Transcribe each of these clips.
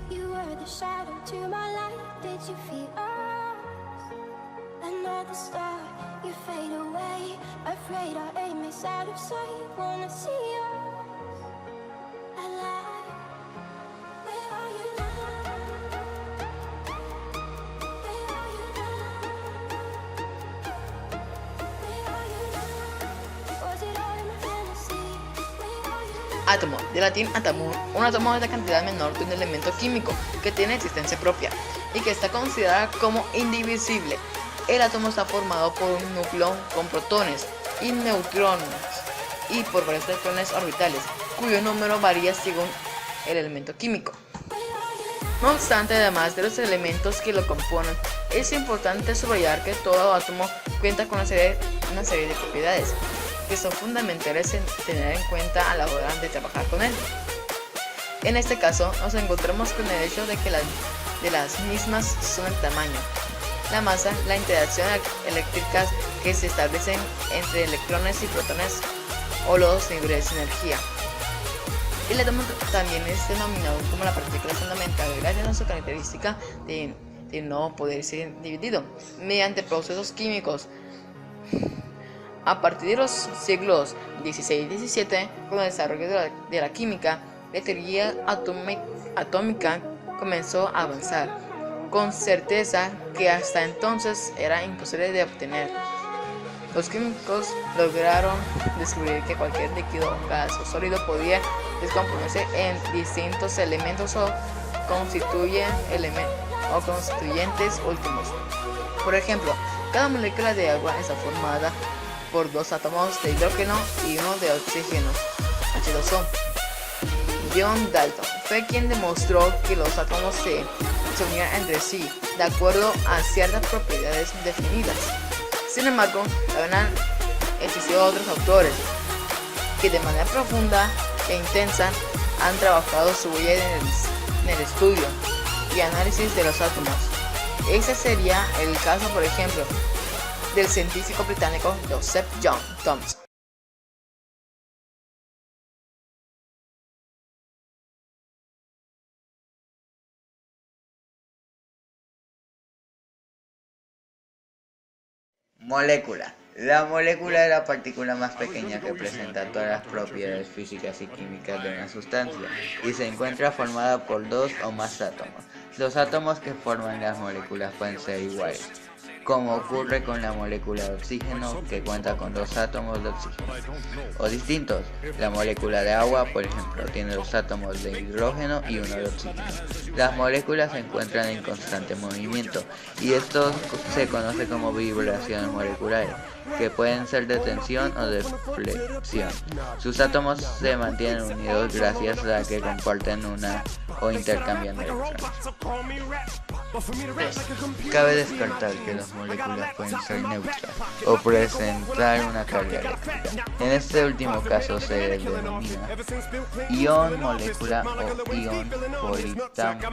You were the shadow to my light. Did you feel us? Another star, you fade away. Afraid our aim is out of sight. Wanna see us alive. Where are you now? Where are you now? Where are you now? Was it all in my fantasy? Where are you now? Átomo, de latín atamur. Un átomo es la cantidad menor de un elemento químico que tiene existencia propia y que está considerada como indivisible. El átomo está formado por un núcleo con protones y neutrones y por varios electrones orbitales, cuyo número varía según el elemento químico. No obstante, además de los elementos que lo componen, es importante subrayar que todo átomo cuenta con una serie de propiedades que son fundamentales en tener en cuenta a la hora de trabajar con él. En este caso, nos encontramos con el hecho de que las mismas son el tamaño, la masa, la interacción eléctrica que se establecen entre electrones y protones o los niveles de energía. El átomo también es denominado como la partícula fundamental gracias a su característica de no poder ser dividido mediante procesos químicos. A partir de los siglos XVI y XVII, con el desarrollo de la química, la teoría atómica comenzó a avanzar, con certeza que hasta entonces era imposible de obtener. Los químicos lograron descubrir que cualquier líquido, gas o sólido podía descomponerse en distintos elementos o constituyentes últimos. Por ejemplo, cada molécula de agua está formada por dos átomos de hidrógeno y uno de oxígeno, H2O. John Dalton fue quien demostró que los átomos se unían entre sí de acuerdo a ciertas propiedades definidas. Sin embargo, habían existido otros autores que de manera profunda e intensa han trabajado su huella en el estudio y análisis de los átomos. Ese sería el caso, por ejemplo, del científico británico Joseph John Thomson. Molécula. La molécula es la partícula más pequeña que presenta todas las propiedades físicas y químicas de una sustancia y se encuentra formada por dos o más átomos. Los átomos que forman las moléculas pueden ser iguales, como ocurre con la molécula de oxígeno, que cuenta con dos átomos de oxígeno, o distintos. La molécula de agua, por ejemplo, tiene dos átomos de hidrógeno y uno de oxígeno. Las moléculas se encuentran en constante movimiento y esto se conoce como vibraciones moleculares, que pueden ser de tensión o de flexión. Sus átomos se mantienen unidos gracias a que comparten una o intercambian electrones. Cabe descartar que las moléculas pueden ser neutras o presentar una carga eléctrica. En este último caso se denomina ion molécula o ion poliatómico.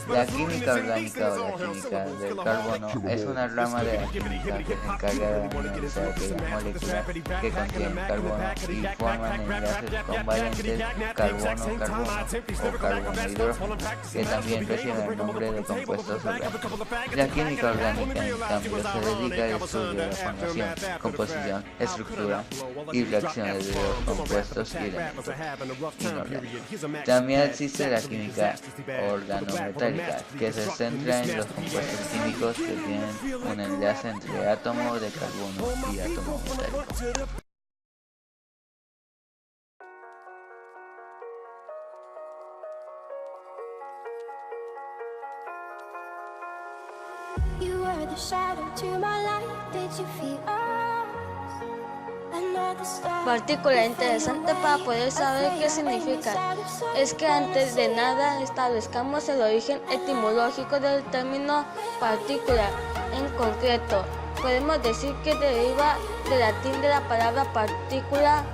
La química orgánica o la química del carbono es una rama de la química que se encarga de analizar aquellas moléculas que contienen carbono y forman enlaces covalentes carbono-carbono o carbono-hidrógeno, que también reciben el nombre de compuestos orgánicos. La química orgánica, en cambio, se dedica al estudio de la formación, composición, estructura y reacciones de los compuestos y elementos inorgánicos. También existe la química organometálica, que se centra en los compuestos químicos que tienen un enlace entre átomo de carbono y átomo metálico. You were the shadow to my light. Did you feel us? Another star. Partícula interesante para poder saber qué significa. Es que antes de nada establezcamos el origen etimológico del término partícula. En concreto, podemos decir que deriva del latín de la palabra partícula,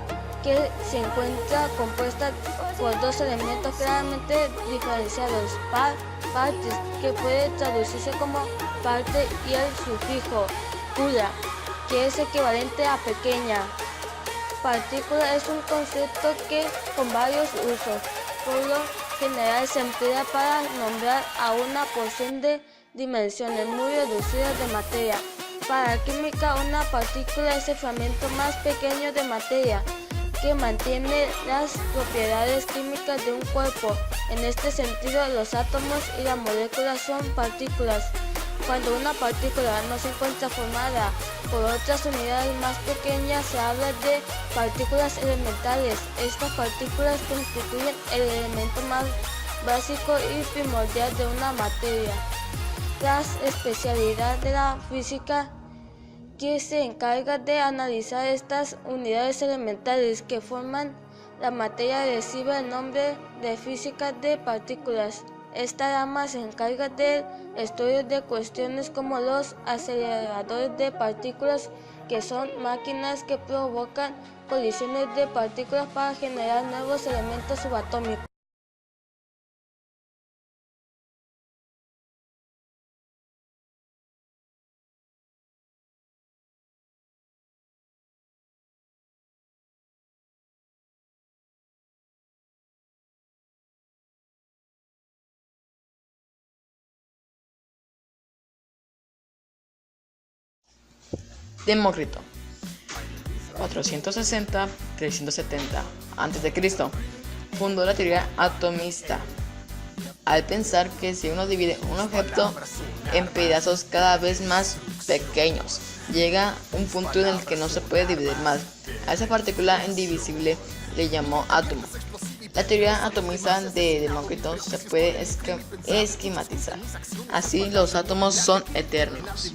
que se encuentra compuesta por dos elementos claramente diferenciados, partes, que puede traducirse como parte, y el sufijo cula, que es equivalente a pequeña. Partícula es un concepto que con varios usos. general se emplea para nombrar a una porción de dimensiones muy reducidas de materia. Para la química, una partícula es el fragmento más pequeño de materia que mantiene las propiedades químicas de un cuerpo. En este sentido, los átomos y las moléculas son partículas. Cuando una partícula no se encuentra formada por otras unidades más pequeñas, se habla de partículas elementales. Estas partículas constituyen el elemento más básico y primordial de una materia. La especialidad de la física que se encarga de analizar estas unidades elementales que forman la materia recibe el nombre de física de partículas. Esta rama se encarga del estudio de cuestiones como los aceleradores de partículas, que son máquinas que provocan colisiones de partículas para generar nuevos elementos subatómicos. Demócrito, 460-370 a.C., fundó la teoría atomista, al pensar que si uno divide un objeto en pedazos cada vez más pequeños, llega un punto en el que no se puede dividir más. A esa partícula indivisible le llamó átomo. La teoría atomista de Demócrito se puede esquematizar. Así, los átomos son eternos,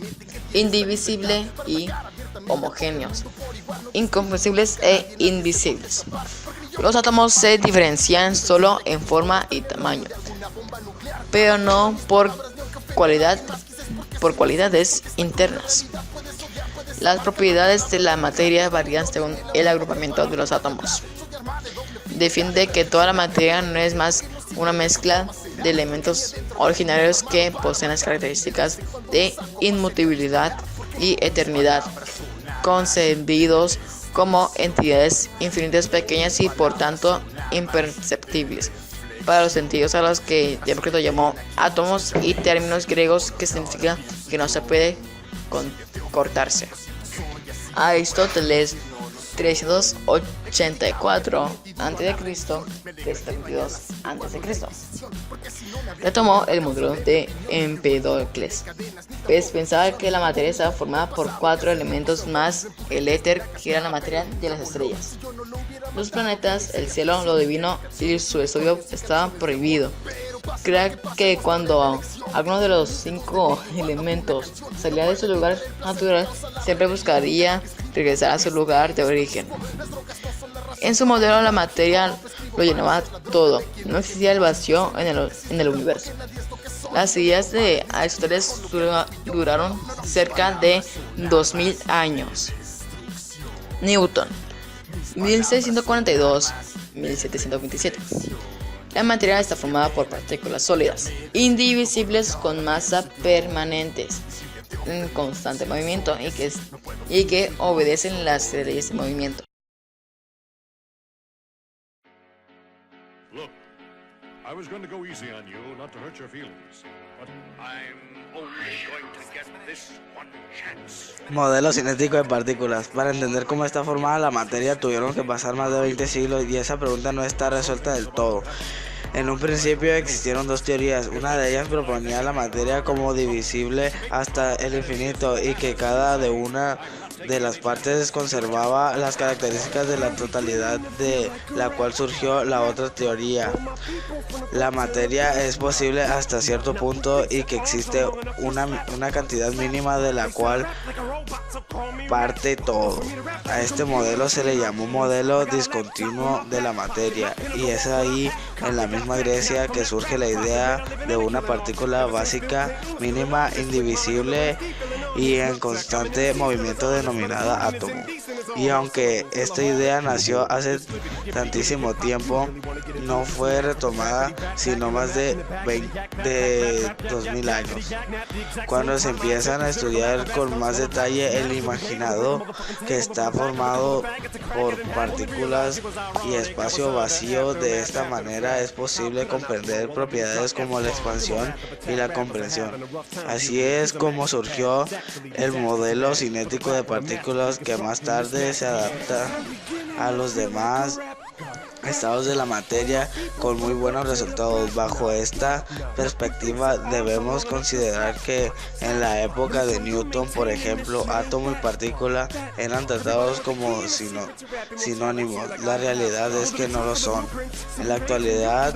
indivisibles y homogéneos, inconfundibles e invisibles. Los átomos se diferencian solo en forma y tamaño, pero no por cualidades internas. Las propiedades de la materia varían según el agrupamiento de los átomos. Defiende que toda la materia no es más una mezcla de elementos originarios que poseen las características de inmutabilidad y eternidad, concebidos como entidades infinitas pequeñas y por tanto imperceptibles para los sentidos, a los que Demócrito llamó átomos, y términos griegos que significa que no se puede cortarse. Aristóteles, 384 a.C., 322 a.C., retomó el modelo de Empedocles, pues pensaba que la materia estaba formada por 4 elementos más el éter, que era la materia de las estrellas. Los planetas, el cielo, lo divino y su estudio estaban prohibidos. Crea que cuando alguno de los 5 elementos salía de su lugar natural, siempre buscaría regresar a su lugar de origen. En su modelo, la materia lo llenaba todo, no existía el vacío en el universo. Las ideas de Aristóteles duraron cerca de 2000 años. Newton, 1642-1727. La materia está formada por partículas sólidas, indivisibles, con masa permanentes, en constante movimiento y que obedecen las leyes de movimiento. Look, I was going to go easy on you, not to hurt your feelings, but I'm only going to get this one chance. Modelo cinético de partículas. Para entender cómo está formada la materia tuvieron que pasar más de 20 siglos y esa pregunta no está resuelta del todo. En un principio existieron 2 teorías. Una de ellas proponía la materia como divisible hasta el infinito y que cada una de las partes conservaba las características de la totalidad, de la cual surgió la otra teoría. La materia es posible hasta cierto punto y que existe una cantidad mínima de la cual parte todo. A este modelo se le llamó modelo discontinuo de la materia, y es ahí, en la misma Grecia, que surge la idea de una partícula básica, mínima, indivisible y en constante movimiento denominada átomo. Y aunque esta idea nació hace tantísimo tiempo, no fue retomada sino más de 2000 años, cuando se empiezan a estudiar con más detalle el imaginado que está formado por partículas y espacio vacío. De esta manera es posible comprender propiedades como la expansión y la compresión. Así es como surgió el modelo cinético de partículas, que más tarde se adapta a los demás estados de la materia con muy buenos resultados. Bajo esta perspectiva debemos considerar que en la época de Newton, por ejemplo, átomo y partícula eran tratados como sinónimos. La realidad es que no lo son. En la actualidad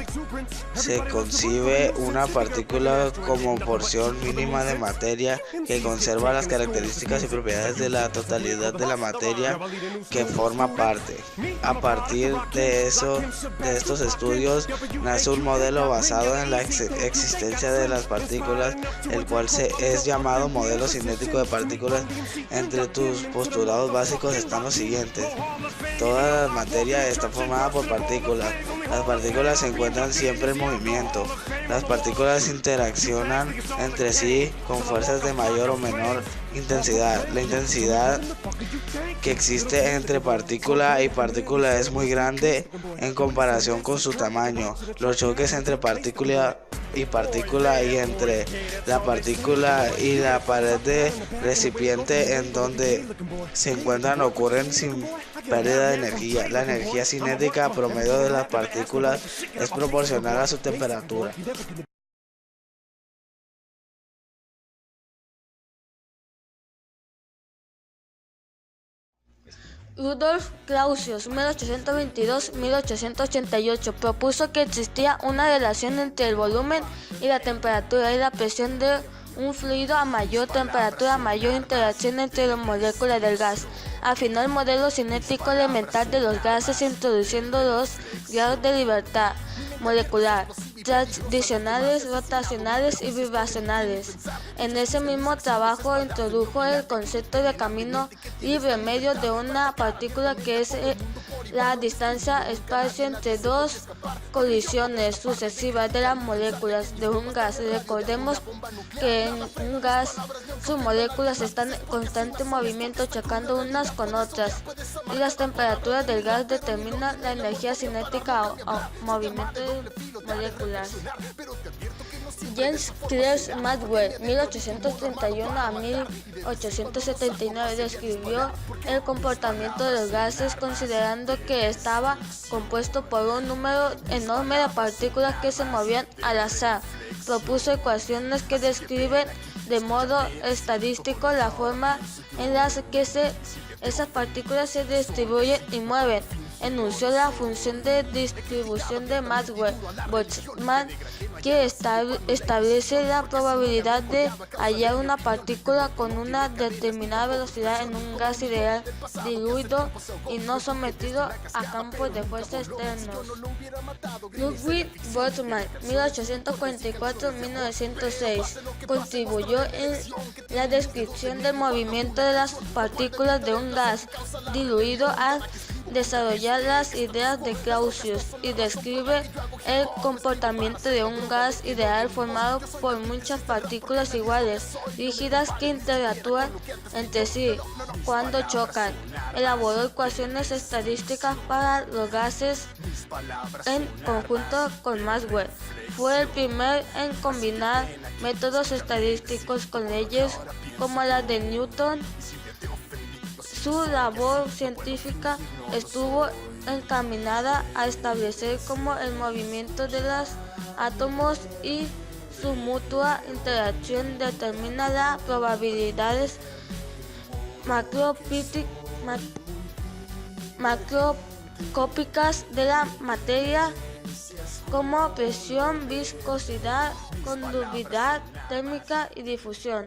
se concibe una partícula como porción mínima de materia que conserva las características y propiedades de la totalidad de la materia que forma parte. A partir de estos estudios nace un modelo basado en la existencia de las partículas, el cual es llamado modelo cinético de partículas. Entre tus postulados básicos están los siguientes: toda la materia está formada por partículas. Las partículas se encuentran siempre en movimiento. Las partículas interaccionan entre sí con fuerzas de mayor o menor intensidad. La intensidad que existe entre partícula y partícula es muy grande en comparación con su tamaño. Los choques entre partícula y entre la partícula y la pared de recipiente en donde se encuentran ocurren sin pérdida de energía. La energía cinética promedio de las partículas es proporcional a su temperatura. Rudolf Clausius, 1822-1888, propuso que existía una relación entre el volumen y la temperatura y la presión de un fluido. A mayor temperatura, mayor interacción entre las moléculas del gas. Afinó el modelo cinético elemental de los gases, introduciendo los grados de libertad molecular, tradicionales, rotacionales y vibracionales. En ese mismo trabajo introdujo el concepto de camino libre medio de una partícula, que es la distancia espacio entre dos colisiones sucesivas de las moléculas de un gas. Recordemos que en un gas sus moléculas están en constante movimiento, chocando unas con otras, y las temperaturas del gas determinan la energía cinética o movimiento molecular. James Clerk Maxwell, 1831 a 1879, describió el comportamiento de los gases considerando que estaba compuesto por un número enorme de partículas que se movían al azar. Propuso ecuaciones que describen de modo estadístico la forma en la que esas partículas se distribuyen y mueven. Enunció la función de distribución de Maxwell-Boltzmann, que establece la probabilidad de hallar una partícula con una determinada velocidad en un gas ideal diluido y no sometido a campos de fuerza externos. Ludwig Boltzmann, 1844-1906, contribuyó en la descripción del movimiento de las partículas de un gas diluido al desarrollar las ideas de Clausius, y describe el comportamiento de un gas ideal formado por muchas partículas iguales, rígidas, que interactúan entre sí cuando chocan. Elaboró ecuaciones estadísticas para los gases en conjunto con Maxwell. Fue el primero en combinar métodos estadísticos con leyes como la de Newton. Su labor científica estuvo encaminada a establecer cómo el movimiento de los átomos y su mutua interacción determina las probabilidades macroscópicas de la materia, como presión, viscosidad, conductividad térmica y difusión.